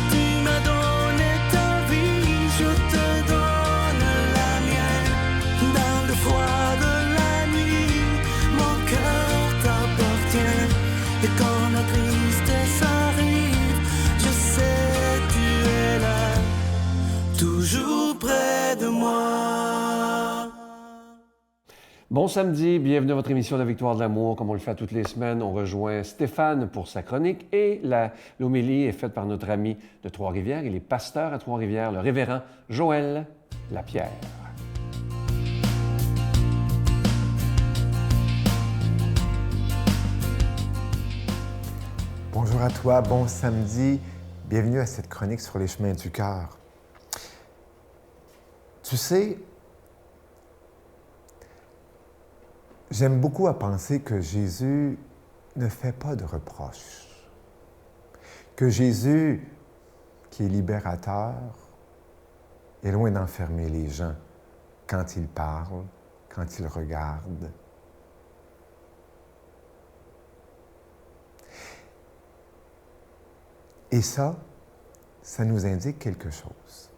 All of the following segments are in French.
tu m'as donné ta vie, je te donne la mienne. Dans le froid de la nuit, mon cœur t'appartient. Et quand la tristesse arrive, je sais tu es là, toujours près de moi. Bon samedi, bienvenue à votre émission La Victoire de l'amour. Comme on le fait toutes les semaines, on rejoint Stéphane pour sa chronique et l'homélie est faite par notre ami de Trois-Rivières. Il est pasteur à Trois-Rivières, le révérend Joël Lapierre. Bonjour à toi, bon samedi. Bienvenue à cette chronique sur les chemins du cœur. Tu sais, j'aime beaucoup à penser que Jésus ne fait pas de reproches. Que Jésus, qui est libérateur, est loin d'enfermer les gens quand il parle, quand il regarde. Et ça nous indique quelque chose.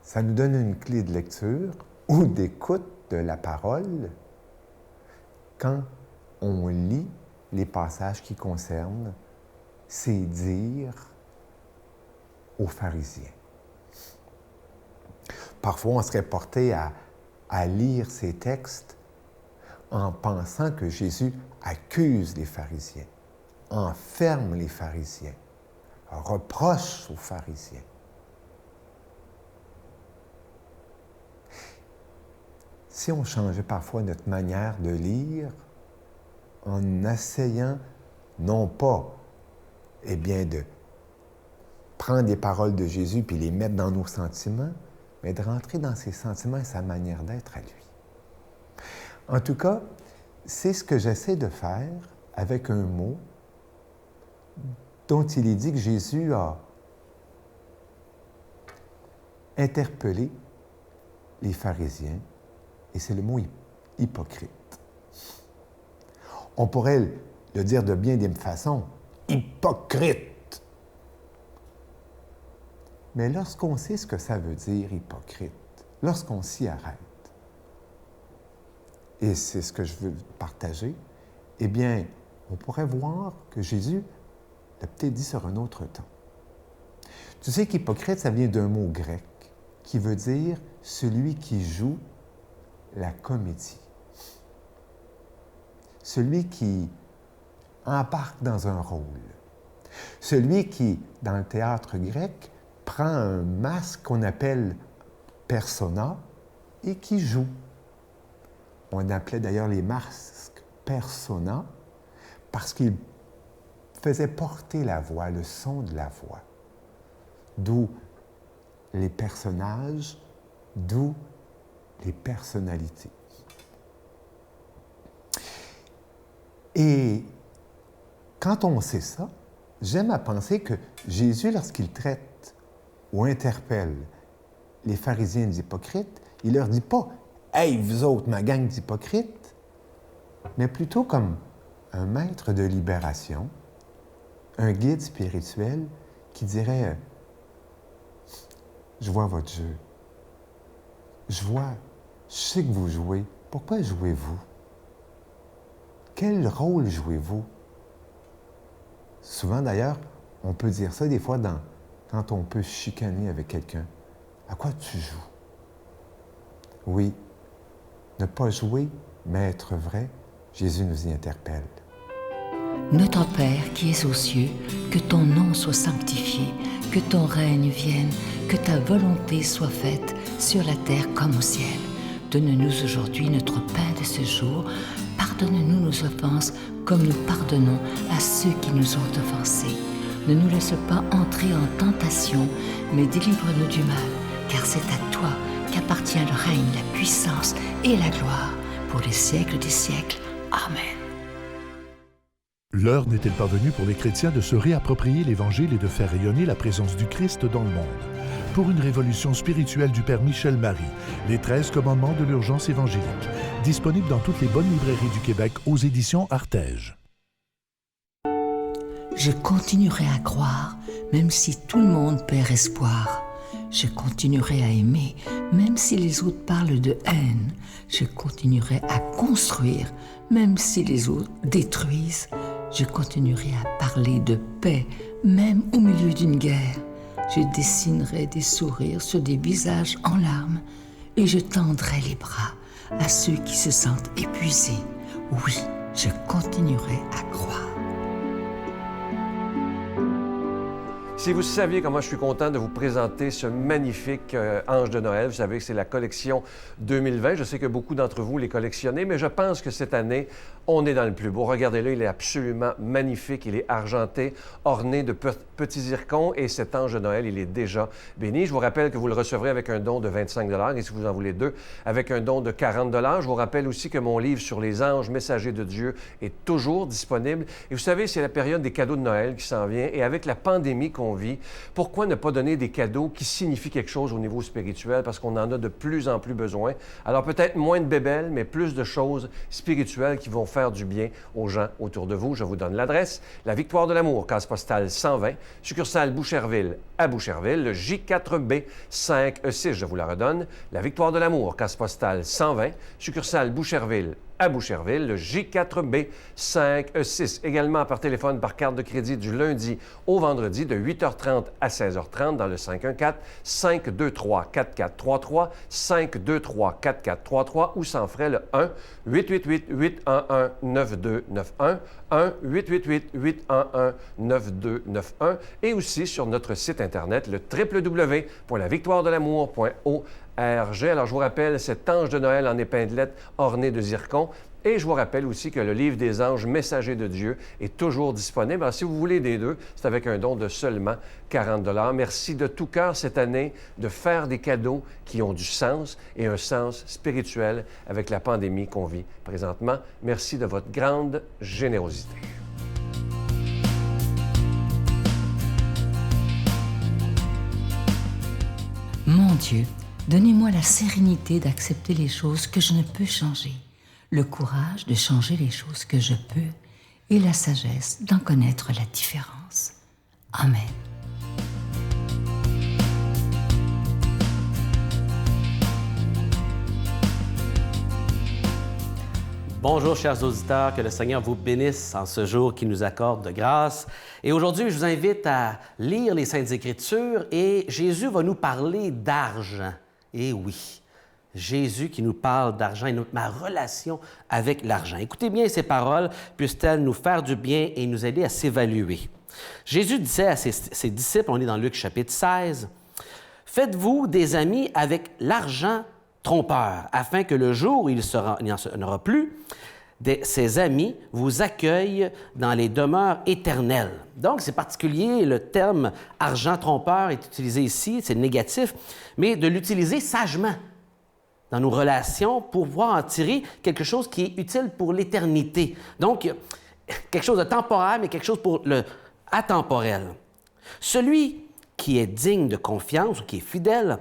Ça nous donne une clé de lecture ou d'écoute de la parole quand on lit les passages qui concernent ses dires aux pharisiens. Parfois, on serait porté à lire ces textes en pensant que Jésus accuse les pharisiens, enferme les pharisiens, reproche aux pharisiens. Si on changeait parfois notre manière de lire en essayant non pas, de prendre les paroles de Jésus puis les mettre dans nos sentiments, mais de rentrer dans ses sentiments et sa manière d'être à lui. En tout cas, c'est ce que j'essaie de faire avec un mot dont il est dit que Jésus a interpellé les pharisiens, et c'est le mot hypocrite. On pourrait le dire de bien des façons, hypocrite. Mais lorsqu'on sait ce que ça veut dire, hypocrite, lorsqu'on s'y arrête, et c'est ce que je veux partager, eh bien, on pourrait voir que Jésus l'a peut-être dit sur un autre ton. Tu sais qu'hypocrite, ça vient d'un mot grec qui veut dire celui qui joue la comédie. Celui qui embarque dans un rôle. Celui qui, dans le théâtre grec, prend un masque qu'on appelle persona et qui joue. On appelait d'ailleurs les masques persona parce qu'ils faisaient porter la voix, le son de la voix. D'où les personnages, d'où les personnalités. Et quand on sait ça, j'aime à penser que Jésus, lorsqu'il traite ou interpelle les pharisiens d'hypocrites, il leur dit pas « Hey, vous autres, ma gang d'hypocrites », mais plutôt comme un maître de libération, un guide spirituel qui dirait « Je vois votre jeu. Je sais que vous jouez. Pourquoi jouez-vous? Quel rôle jouez-vous? » Souvent, d'ailleurs, on peut dire ça des fois quand on peut chicaner avec quelqu'un. À quoi tu joues? Oui, ne pas jouer, mais être vrai, Jésus nous y interpelle. Notre Père qui es aux cieux, que ton nom soit sanctifié, que ton règne vienne, que ta volonté soit faite sur la terre comme au ciel. Donne-nous aujourd'hui notre pain de ce jour. Pardonne-nous nos offenses comme nous pardonnons à ceux qui nous ont offensés. Ne nous laisse pas entrer en tentation, mais délivre-nous du mal, car c'est à toi qu'appartient le règne, la puissance et la gloire pour les siècles des siècles. Amen. L'heure n'est-elle pas venue pour les chrétiens de se réapproprier l'Évangile et de faire rayonner la présence du Christ dans le monde? Pour une révolution spirituelle du Père Michel Marie, les 13 commandements de l'urgence évangélique, disponibles dans toutes les bonnes librairies du Québec aux éditions Artege. Je continuerai à croire, même si tout le monde perd espoir. Je continuerai à aimer, même si les autres parlent de haine. Je continuerai à construire, même si les autres détruisent. Je continuerai à parler de paix, même au milieu d'une guerre. Je dessinerai des sourires sur des visages en larmes et je tendrai les bras à ceux qui se sentent épuisés. Oui, je continuerai à croire. Si vous saviez comment je suis content de vous présenter ce magnifique Ange de Noël, vous savez que c'est la collection 2020. Je sais que beaucoup d'entre vous les collectionnez, mais je pense que cette année, on est dans le plus beau. Regardez-le, il est absolument magnifique. Il est argenté, orné de petits zircons et cet Ange de Noël, il est déjà béni. Je vous rappelle que vous le recevrez avec un don de 25 $ et si vous en voulez deux, avec un don de 40 $. Je vous rappelle aussi que mon livre sur les anges messagers de Dieu est toujours disponible. Et vous savez, c'est la période des cadeaux de Noël qui s'en vient et avec la pandémie qu'on vit, pourquoi ne pas donner des cadeaux qui signifient quelque chose au niveau spirituel? Parce qu'on en a de plus en plus besoin. Alors peut-être moins de bébelles, mais plus de choses spirituelles qui vont faire du bien aux gens autour de vous. Je vous donne l'adresse. La Victoire de l'Amour, case postale 120, succursale Boucherville à Boucherville, le J4B 5E6, je vous la redonne. La Victoire de l'Amour, case postale 120, succursale Boucherville à Boucherville, le J4B 5E6. Également par téléphone, par carte de crédit du lundi au vendredi de 8h30 à 16h30 dans le 514-523-4433, 523-4433 ou sans frais le 1-888-811-9291, 1-888-811-9291 et aussi sur notre site Internet, le www.lavictoiredelamour.org. Alors, je vous rappelle cet ange de Noël en épinglette orné de zircon. Et je vous rappelle aussi que le livre des anges messagers de Dieu est toujours disponible. Alors, si vous voulez des deux, c'est avec un don de seulement 40 $. Merci de tout cœur cette année de faire des cadeaux qui ont du sens et un sens spirituel avec la pandémie qu'on vit présentement. Merci de votre grande générosité. Mon Dieu, donnez-moi la sérénité d'accepter les choses que je ne peux changer, le courage de changer les choses que je peux et la sagesse d'en connaître la différence. Amen. Bonjour, chers auditeurs, que le Seigneur vous bénisse en ce jour qui nous accorde de grâce. Et aujourd'hui, je vous invite à lire les Saintes Écritures et Jésus va nous parler d'argent. Et oui, Jésus qui nous parle d'argent et ma relation avec l'argent. Écoutez bien ces paroles, puissent-elles nous faire du bien et nous aider à s'évaluer. Jésus disait à ses disciples, on est dans Luc chapitre 16, « Faites-vous des amis avec l'argent trompeur, afin que le jour où il n'y en aura plus, ces amis vous accueillent dans les demeures éternelles. » Donc, c'est particulier, le terme « argent trompeur » est utilisé ici, c'est négatif, mais de l'utiliser sagement dans nos relations pour pouvoir en tirer quelque chose qui est utile pour l'éternité. Donc, quelque chose de temporaire, mais quelque chose pour le atemporel. Celui qui est digne de confiance ou qui est fidèle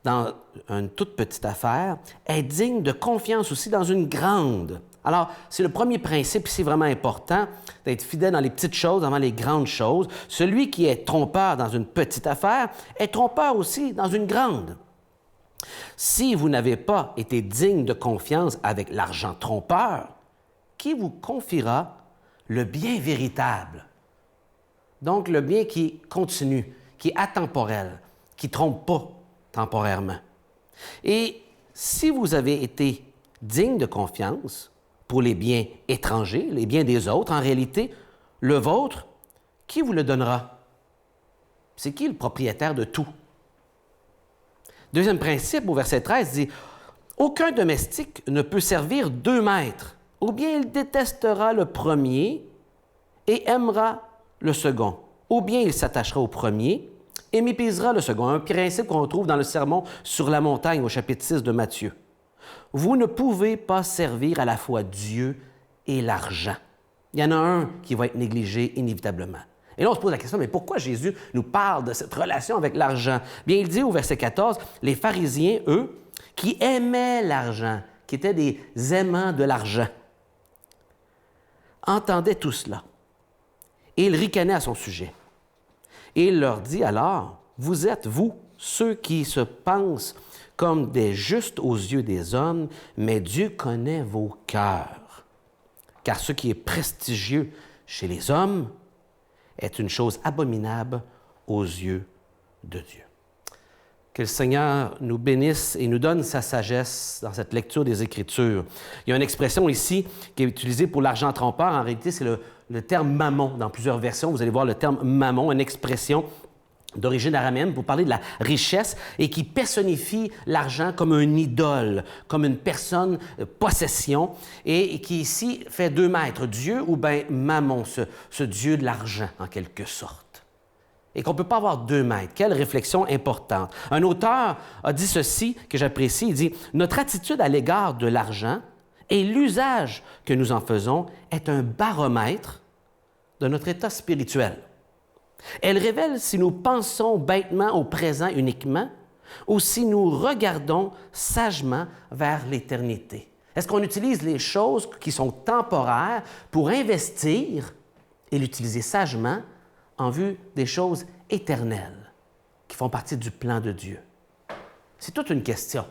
dans une toute petite affaire est digne de confiance aussi dans une grande. Alors, c'est le premier principe, c'est vraiment important d'être fidèle dans les petites choses avant les grandes choses. Celui qui est trompeur dans une petite affaire est trompeur aussi dans une grande. Si vous n'avez pas été digne de confiance avec l'argent trompeur, qui vous confiera le bien véritable? Donc, le bien qui continue, qui est atemporel, qui ne trompe pas temporairement. Et si vous avez été digne de confiance pour les biens étrangers, les biens des autres, en réalité, le vôtre, qui vous le donnera? C'est qui le propriétaire de tout? Deuxième principe, au verset 13, dit « Aucun domestique ne peut servir 2 maîtres, ou bien il détestera le premier et aimera le second, ou bien il s'attachera au premier et méprisera le second. » Un principe qu'on retrouve dans le Sermon sur la montagne au chapitre 6 de Matthieu. Vous ne pouvez pas servir à la fois Dieu et l'argent. Il y en a un qui va être négligé inévitablement. Et là, on se pose la question, mais pourquoi Jésus nous parle de cette relation avec l'argent? Bien, il dit au verset 14, les pharisiens, eux, qui aimaient l'argent, qui étaient des aimants de l'argent, entendaient tout cela Et il ricanait à son sujet. Et il leur dit alors, « Vous êtes, vous, ceux qui se pensent comme des justes aux yeux des hommes, mais Dieu connaît vos cœurs. Car ce qui est prestigieux chez les hommes est une chose abominable aux yeux de Dieu. » Que le Seigneur nous bénisse et nous donne sa sagesse dans cette lecture des Écritures. Il y a une expression ici qui est utilisée pour l'argent trompeur. En réalité, c'est le terme « mammon » dans plusieurs versions. Vous allez voir le terme « mammon », une expression d'origine araméenne pour parler de la richesse et qui personnifie l'argent comme un idole, comme une personne, possession, et qui ici fait deux maîtres, Dieu ou bien Mammon, ce Dieu de l'argent en quelque sorte. Et qu'on ne peut pas avoir deux maîtres. Quelle réflexion importante. Un auteur a dit ceci, que j'apprécie, il dit « Notre attitude à l'égard de l'argent et l'usage que nous en faisons est un baromètre de notre état spirituel. Elle révèle si nous pensons bêtement au présent uniquement ou si nous regardons sagement vers l'éternité. Est-ce qu'on utilise les choses qui sont temporaires pour investir et l'utiliser sagement en vue des choses éternelles qui font partie du plan de Dieu? C'est toute une question.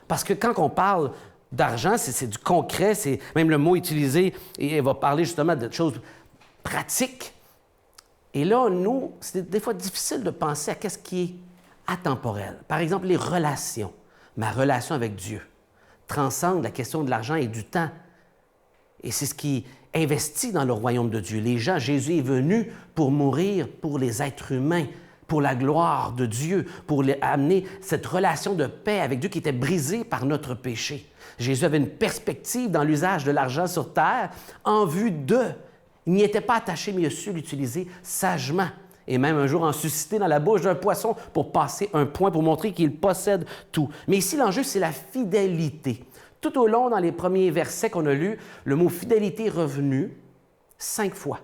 Parce que quand on parle d'argent, c'est du concret, c'est même le mot utilisé, et il va parler justement de choses pratiques. Et là, nous, c'est des fois difficile de penser à qu'est-ce qui est atemporel. Par exemple, les relations. Ma relation avec Dieu transcende la question de l'argent et du temps. Et c'est ce qui investit dans le royaume de Dieu. Les gens, Jésus est venu pour mourir pour les êtres humains, pour la gloire de Dieu, pour amener cette relation de paix avec Dieu qui était brisée par notre péché. Jésus avait une perspective dans l'usage de l'argent sur terre en vue de... Il n'y était pas attaché, mais il a su l'utiliser sagement. Et même un jour en susciter dans la bouche d'un poisson pour passer un point, pour montrer qu'il possède tout. Mais ici, l'enjeu, c'est la fidélité. Tout au long, dans les premiers versets qu'on a lus, le mot fidélité est revenu 5 fois.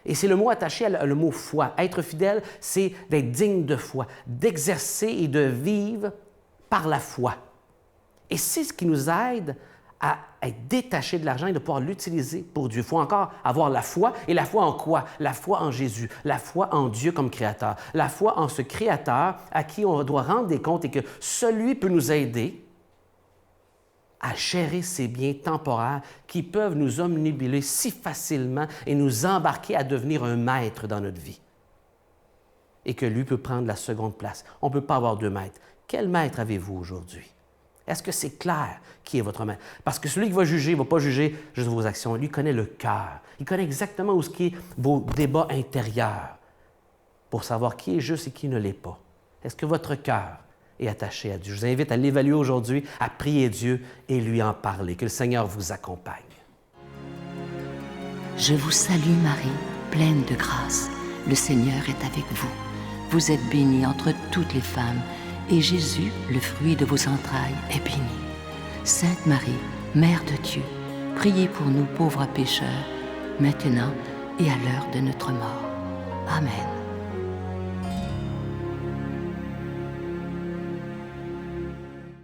Et c'est le mot attaché à le mot foi. Être fidèle, c'est d'être digne de foi, d'exercer et de vivre par la foi. Et c'est ce qui nous aide à être détaché de l'argent et de pouvoir l'utiliser pour Dieu. Il faut encore avoir la foi. Et la foi en quoi? La foi en Jésus, la foi en Dieu comme Créateur, la foi en ce Créateur à qui on doit rendre des comptes et que celui peut nous aider à gérer ces biens temporaires qui peuvent nous omnibuler si facilement et nous embarquer à devenir un maître dans notre vie. Et que lui peut prendre la seconde place. On ne peut pas avoir deux maîtres. Quel maître avez-vous aujourd'hui? Est-ce que c'est clair qui est votre maître? Parce que celui qui va juger ne va pas juger juste vos actions. Lui connaît le cœur. Il connaît exactement où ce qui est vos débats intérieurs pour savoir qui est juste et qui ne l'est pas. Est-ce que votre cœur est attaché à Dieu? Je vous invite à l'évaluer aujourd'hui, à prier Dieu et lui en parler. Que le Seigneur vous accompagne. Je vous salue Marie, pleine de grâce. Le Seigneur est avec vous. Vous êtes bénie entre toutes les femmes, et Jésus, le fruit de vos entrailles, est béni. Sainte Marie, Mère de Dieu, priez pour nous pauvres pécheurs, maintenant et à l'heure de notre mort. Amen.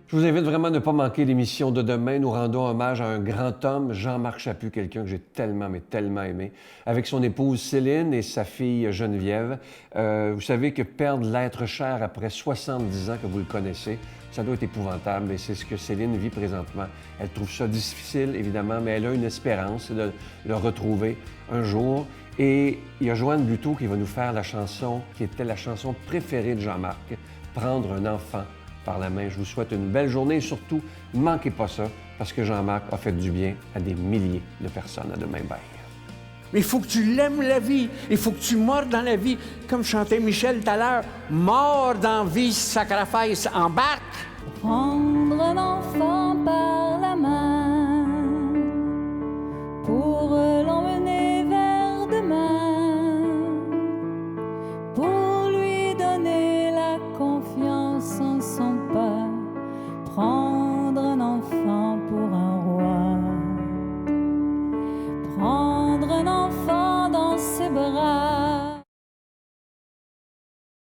Je vous invite vraiment à ne pas manquer l'émission de demain. Nous rendons hommage à un grand homme, Jean-Marc Chaput, quelqu'un que j'ai tellement, mais tellement aimé, avec son épouse Céline et sa fille Geneviève. Vous savez que perdre l'être cher après 70 ans que vous le connaissez, ça doit être épouvantable et c'est ce que Céline vit présentement. Elle trouve ça difficile, évidemment, mais elle a une espérance de le retrouver un jour. Et il y a Joanne Buteau qui va nous faire la chanson qui était la chanson préférée de Jean-Marc, « Prendre un enfant par la main ». Je vous souhaite une belle journée et surtout, ne manquez pas ça parce que Jean-Marc a fait du bien à des milliers de personnes. À demain, bye. Mais il faut que tu l'aimes, la vie. Il faut que tu meurs dans la vie. Comme chantait Michel tout à l'heure, mort dans vie, sacrifice, embarque.